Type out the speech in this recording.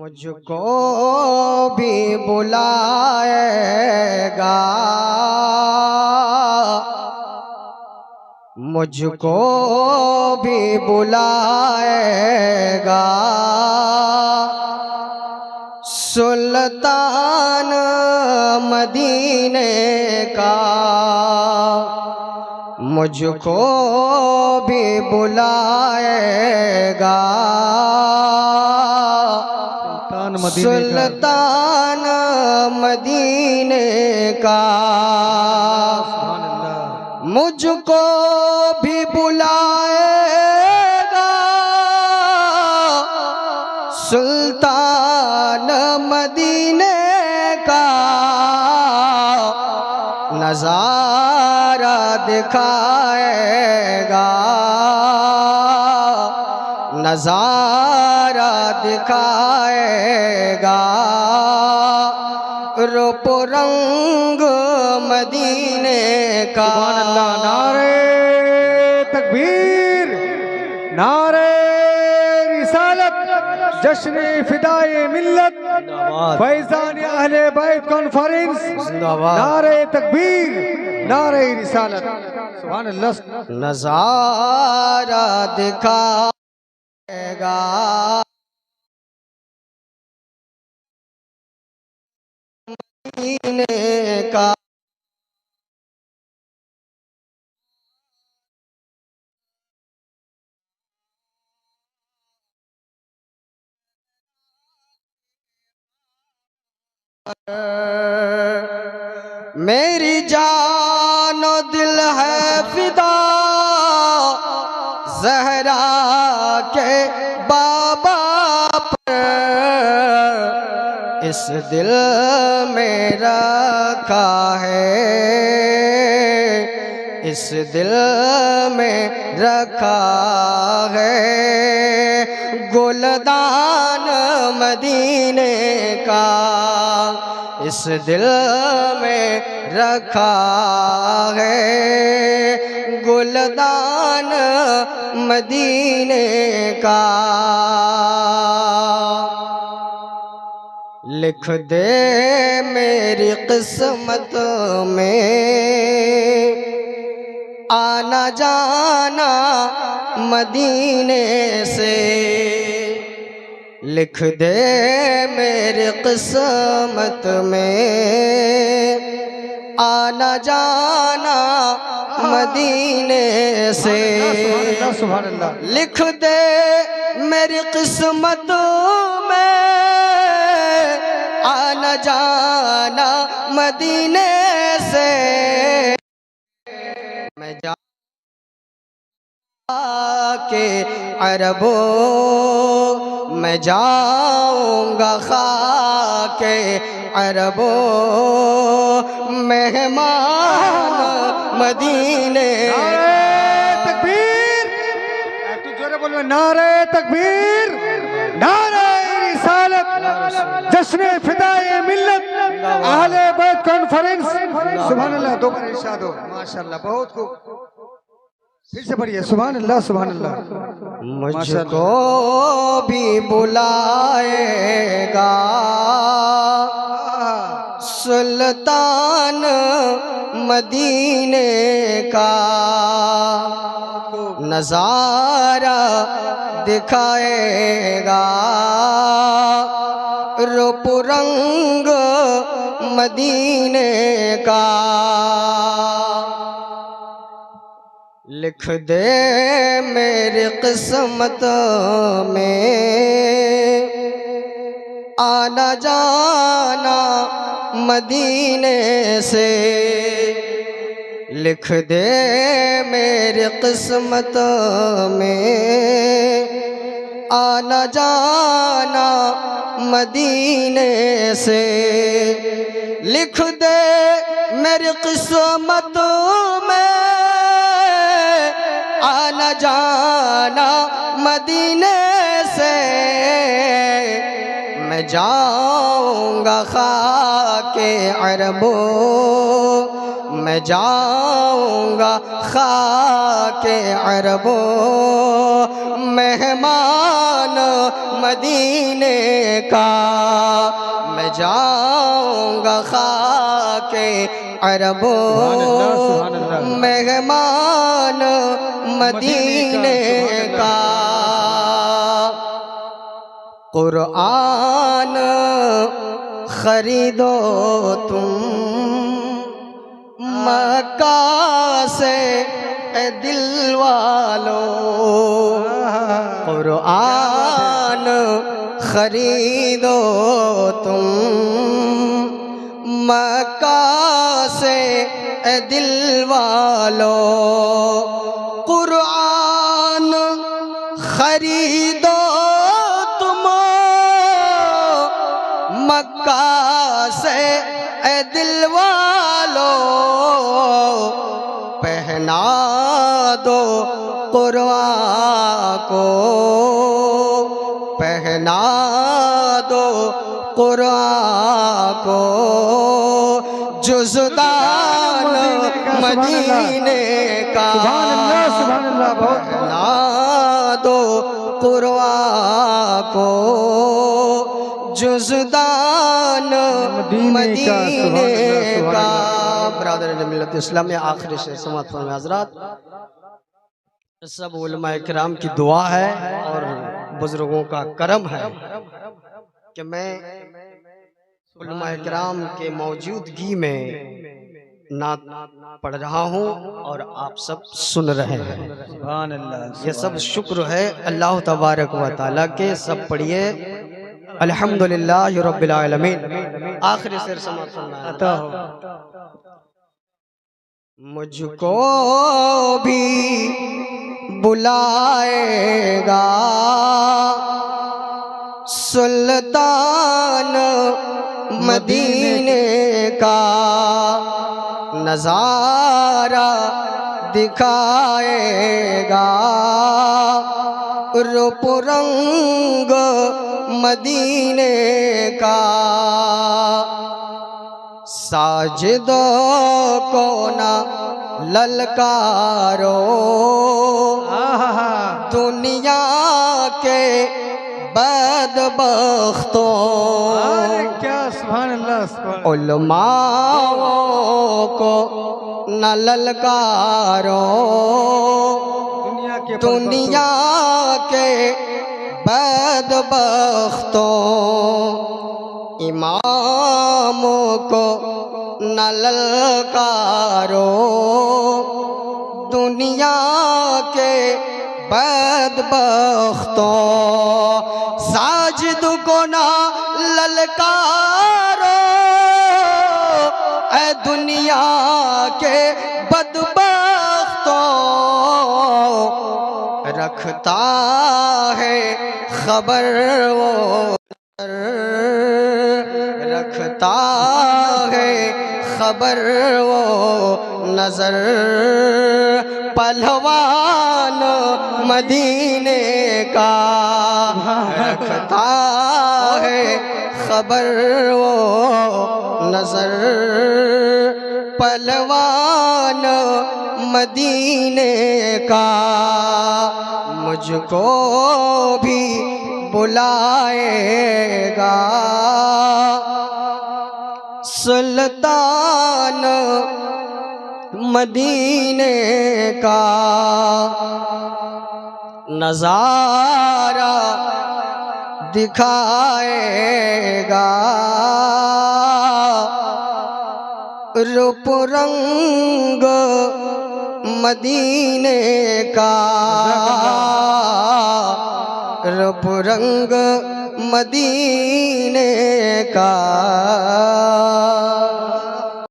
मुझको भी बुलाएगा, मुझको भी बुलाएगा सुल्तान मदीने का, मुझको भी बुलाएगा सुल्तान मदीने का, मुझको भी बुलाएगा सुल्तान मदीने का, नज़ारा दिखाएगा, नज़ारा दिखाएगा रूप रंग मदीने का। नारे तकबीर, नारे रिसालत, जश्न फिदाए मिल्लत, फैज़ान अहले बैत कॉन्फ्रेंस, नारे तकबीर, नारे रिसालत। सुभान अल्लाह। नज़ारा दिखाएगा मदीने का, मेरी जान दिल है फिदा ज़हरा के बाबा पर, इस दिल में रखा है, इस दिल में रखा है गुलदान मदीने का, इस दिल में रखा है गुलदान मदीने का। लिख दे मेरी किस्मत में आना जाना मदीने से, लिख दे मेरी किस्मत में आना जाना मदीने से, लिख दे मेरी किस्मत में आना जाना मदीने से, मैं जा के अरबों मैं जाऊंगा खाके अरबों मेहमान मदीने। तकबीर, तू जोरे बोल, नारे तकबीर, नारे रिसालत, जश्न फिदाए मिल्लत, अहले बैत कॉन्फ्रेंस। सुभान अल्लाह। दो बार इरशाद हो, माशाअल्लाह, बहुत खूब। फिर से पढ़िए, सुभान अल्लाह, सुभान अल्लाह। मुझको भी बुलाएगा सुल्तान मदीने का, नज़ारा दिखाएगा रूप रंग मदीने का। लिख दे मेरी किस्मत में आना जाना मदीने से, लिख दे मेरी किस्मत में आना जाना मदीने से, लिख दे मेरी किस्मत में आना जाना मदीने से, मैं जाऊंगा खाके अरबों मैं जाऊंगा खाके अरबो मेहमान मदीने का। मैं जाऊंगा खाके अरबो मेहमान मदीने का। कुरान खरीदो तुम मक्का से ए दिल वालों। कुरान खरीदो तुम मक्का से ए दिल वालों। कुरान खरीदो तुम मक्का से ए दिल वालों। पहना दो कुरान को, पहना दो कुरान को जुज़दान मदीने का। पहना दो कुरान को जुज़दान मदीने का। ब्रदर मिल्लत इस्लाम में आखिरी शेर समाअत फरमाएं हज़रात। सब उलमा किराम की दुआ है और बुजुर्गों का करम है कि मैं उलमा किराम के मौजूदगी में नात पढ़ रहा हूँ और आप सब सुन रहे हैं। सुभान अल्लाह। ये सब शुक्र है अल्लाह तबारक व तआला के। सब पढ़िए अल्हम्दुलिल्लाह रब्बिल आलमीन। आखिरी शेर समाअत फरमाएं। मुझको भी बुलाएगा सुल्तान मदीने का। नज़ारा दिखाएगा रूप रंग मदीने का। साजिदों को ना ललकारो दुनिया के बदबख्तों। क्या सुभान अल्लाह, सुभान उलमाओं को न ललकारो दुनिया के बदबख्तों। इमामों को न ललकारो दुनिया के बदबख्तों। साजिद को न ललकारो ए दुनिया के बदबख्तों। रखता है खबर वो, रखता है खबर वो नजर पहलवान मदीने का। रखता है खबर वो नजर पहलवान मदीने का। मुझको भी बुलाएगा सुल्तान मदीने का। नज़ारा दिखाएगा रूप रंग मदीने का। रूप रंग मदीने का।